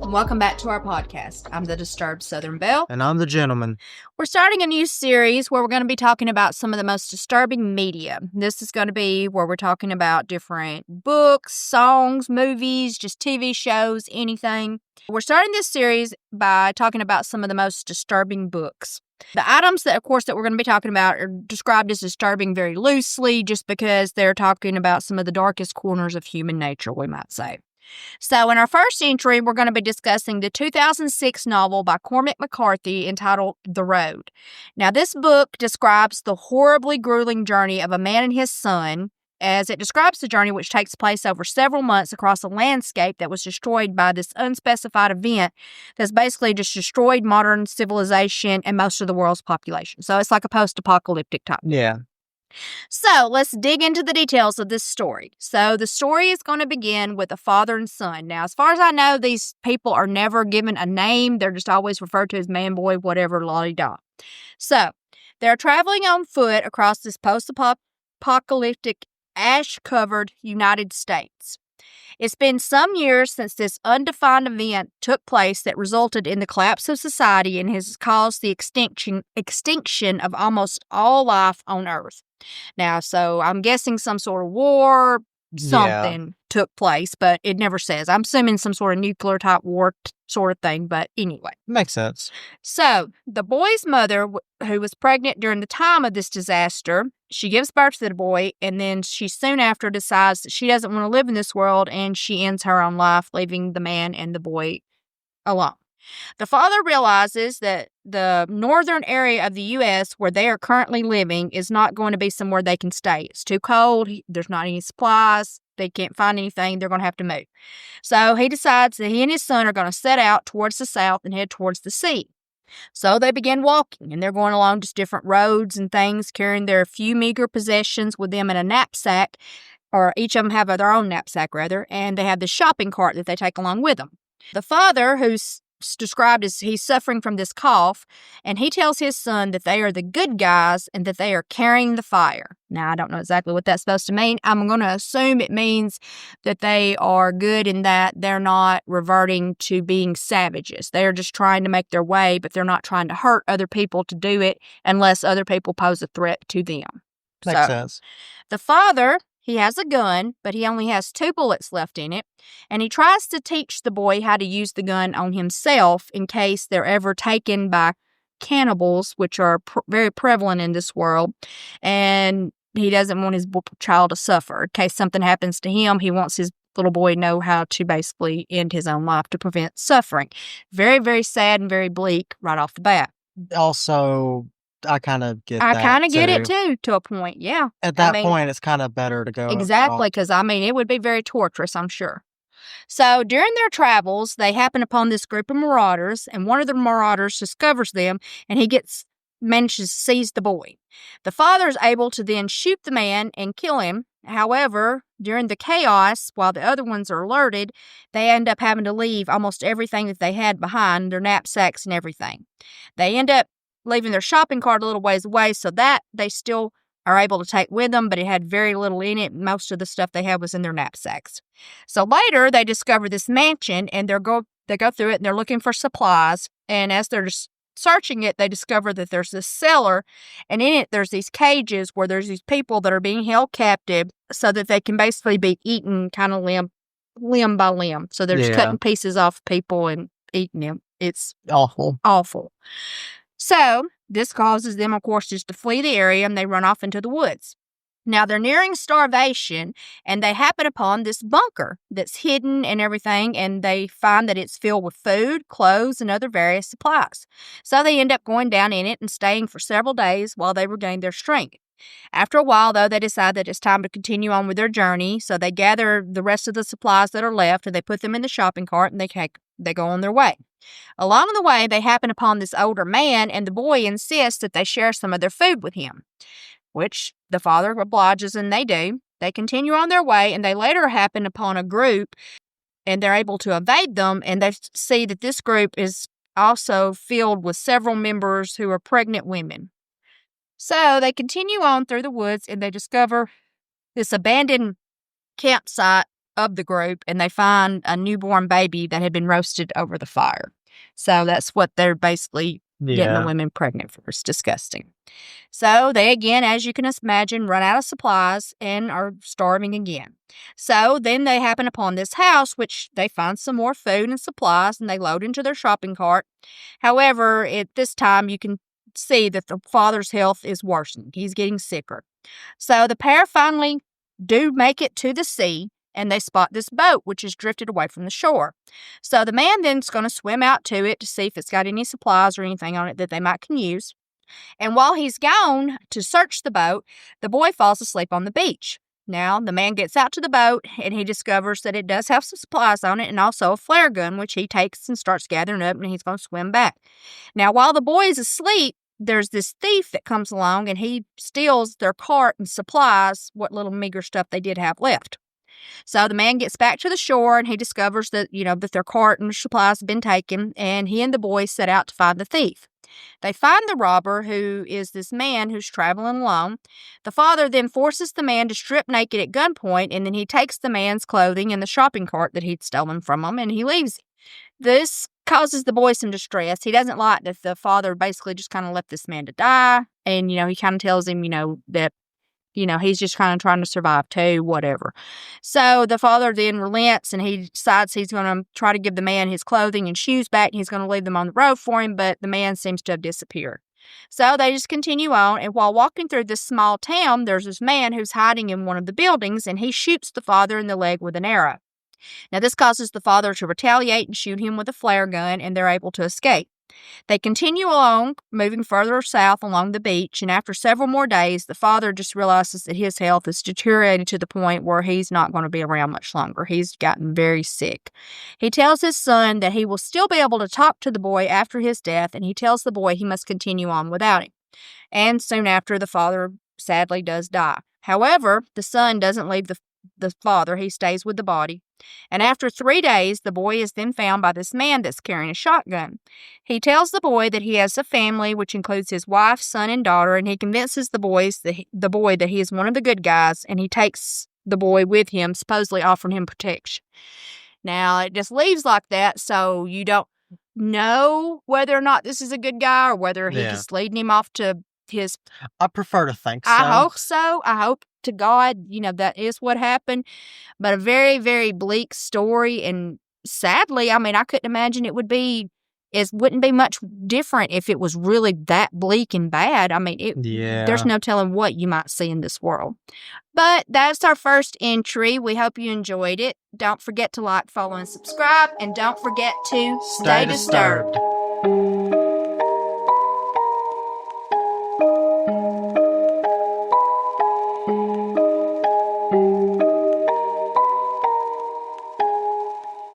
and welcome back to our podcast. I'm the Disturbed Southern Belle. And I'm the gentleman. We're starting a new series where we're going to be talking about some of the most disturbing media. This is going to be where we're talking about different books, songs, movies, just TV shows, anything. We're starting this series by talking about some of the most disturbing books. The items that, of course, that we're going to be talking about are described as disturbing very loosely just because they're talking about some of the darkest corners of human nature, we might say. So in our first entry, we're going to be discussing the 2006 novel by Cormac McCarthy entitled The Road. Now, this book describes the horribly grueling journey of a man and his son, as it describes the journey which takes place over several months across a landscape that was destroyed by this unspecified event that's basically just destroyed modern civilization and most of the world's population. So it's like a post-apocalyptic type. Yeah. So let's dig into the details of this story. So the story is going to begin with a father and son. Now, as far as I know, these people are never given a name. They're just always referred to as man, boy, whatever, la-di-da. So they're traveling on foot across this post-apocalyptic ash-covered United States. It's been some years since this undefined event took place that resulted in the collapse of society and has caused the extinction of almost all life on Earth. Now, so I'm guessing some sort of war, something took place, but it never says. I'm assuming some sort of nuclear type war sort of thing, but anyway. Makes sense. So the boy's mother, who was pregnant during the time of this disaster, she gives birth to the boy, and then she soon after decides that she doesn't want to live in this world, and she ends her own life, leaving the man and the boy alone. The father realizes that the northern area of the U.S. where they are currently living is not going to be somewhere they can stay. It's too cold. There's not any supplies. They can't find anything. They're going to have to move. So he decides that he and his son are going to set out towards the south and head towards the sea. So they begin walking, and they're going along just different roads and things, carrying their few meager possessions with them in a knapsack, or each of them have their own knapsack, rather, and they have the shopping cart that they take along with them. The father, who's described as he's suffering from this cough, and he tells his son that they are the good guys and that they are carrying the fire. Now, I don't know exactly what that's supposed to mean. I'm going to assume it means that they are good in that they're not reverting to being savages. They're just trying to make their way, but they're not trying to hurt other people to do it unless other people pose a threat to them. Makes sense. The father, he has a gun, but he only has 2 bullets left in it, and he tries to teach the boy how to use the gun on himself in case they're ever taken by cannibals, which are very prevalent in this world, and he doesn't want his child to suffer. In case something happens to him, he wants his little boy to know how to basically end his own life to prevent suffering. Very, very sad and very bleak right off the bat. Also, I kind of get that. I kind of get it too, to a point, yeah. At that point, it's kind of better to go. Exactly, because, it would be very torturous, I'm sure. So during their travels, they happen upon this group of marauders, and one of the marauders discovers them, and he manages to seize the boy. The father is able to then shoot the man and kill him. However, during the chaos, while the other ones are alerted, they end up having to leave almost everything that they had behind, their knapsacks and everything. They end up leaving their shopping cart a little ways away, so that they still are able to take with them, but it had very little in it. Most of the stuff they had was in their knapsacks. So later, they discover this mansion, and they go through it, and they're looking for supplies, and as they're just searching it, they discover that there's this cellar, and in it, there's these cages where there's these people that are being held captive so that they can basically be eaten kind of limb by limb. So they're just cutting pieces off people and eating them. It's awful. Awful. So this causes them, of course, just to flee the area, and they run off into the woods. Now, they're nearing starvation, and they happen upon this bunker that's hidden and everything, and they find that it's filled with food, clothes, and other various supplies. So they end up going down in it and staying for several days while they regain their strength. After a while, though, they decide that it's time to continue on with their journey, so they gather the rest of the supplies that are left, and they put them in the shopping cart, and they go on their way. Along the way, they happen upon this older man, and the boy insists that they share some of their food with him, which the father obliges, and they do. They continue on their way, and they later happen upon a group, and they're able to evade them, and they see that this group is also filled with several members who are pregnant women. So they continue on through the woods, and they discover this abandoned campsite of the group, and they find a newborn baby that had been roasted over the fire. So that's what they're basically getting the women pregnant for. It's disgusting. So they, again, as you can imagine, run out of supplies and are starving again. So then they happen upon this house, which they find some more food and supplies, and they load into their shopping cart. However, at this time, you can see that the father's health is worsening. He's getting sicker. So the pair finally do make it to the sea, and they spot this boat, which is drifted away from the shore. So the man then's going to swim out to it to see if it's got any supplies or anything on it that they might can use. And while he's gone to search the boat, the boy falls asleep on the beach. Now, the man gets out to the boat, and he discovers that it does have some supplies on it and also a flare gun, which he takes and starts gathering up, and he's going to swim back. Now, while the boy is asleep, there's this thief that comes along, and he steals their cart and supplies, what little meager stuff they did have left. So the man gets back to the shore, and he discovers that, that their cart and supplies have been taken, and he and the boy set out to find the thief. They find the robber, who is this man who's traveling alone. The father then forces the man to strip naked at gunpoint, and then he takes the man's clothing and the shopping cart that he'd stolen from him, and he leaves. This causes the boy some distress. He doesn't like that the father basically just kind of left this man to die, and, he kind of tells him, that he's just kind of trying to survive too, whatever. So the father then relents, and he decides he's going to try to give the man his clothing and shoes back, and he's going to leave them on the road for him, but the man seems to have disappeared. So they just continue on, and while walking through this small town, there's this man who's hiding in one of the buildings, and he shoots the father in the leg with an arrow. Now, this causes the father to retaliate and shoot him with a flare gun, and they're able to escape. They continue along, moving further south along the beach, and after several more days, the father just realizes that his health is deteriorated to the point where he's not going to be around much longer. He's gotten very sick. He tells his son that he will still be able to talk to the boy after his death, and he tells the boy he must continue on without him. And soon after, the father sadly does die. However, the son doesn't leave the father. He stays with the body. And after 3 days, the boy is then found by this man that's carrying a shotgun. He tells the boy that he has a family, which includes his wife, son, and daughter, and he convinces the boy that he is one of the good guys, and he takes the boy with him, supposedly offering him protection. Now, it just leaves like that, so you don't know whether or not this is a good guy or whether he's just leading him off to his... I prefer to think so. I hope so. I hope to God, that is what happened. But a very, very bleak story. And sadly, I couldn't imagine it wouldn't be much different if it was really that bleak and bad. There's no telling what you might see in this world. But that's our first entry. We hope you enjoyed it. Don't forget to like, follow, and subscribe. And don't forget to stay disturbed.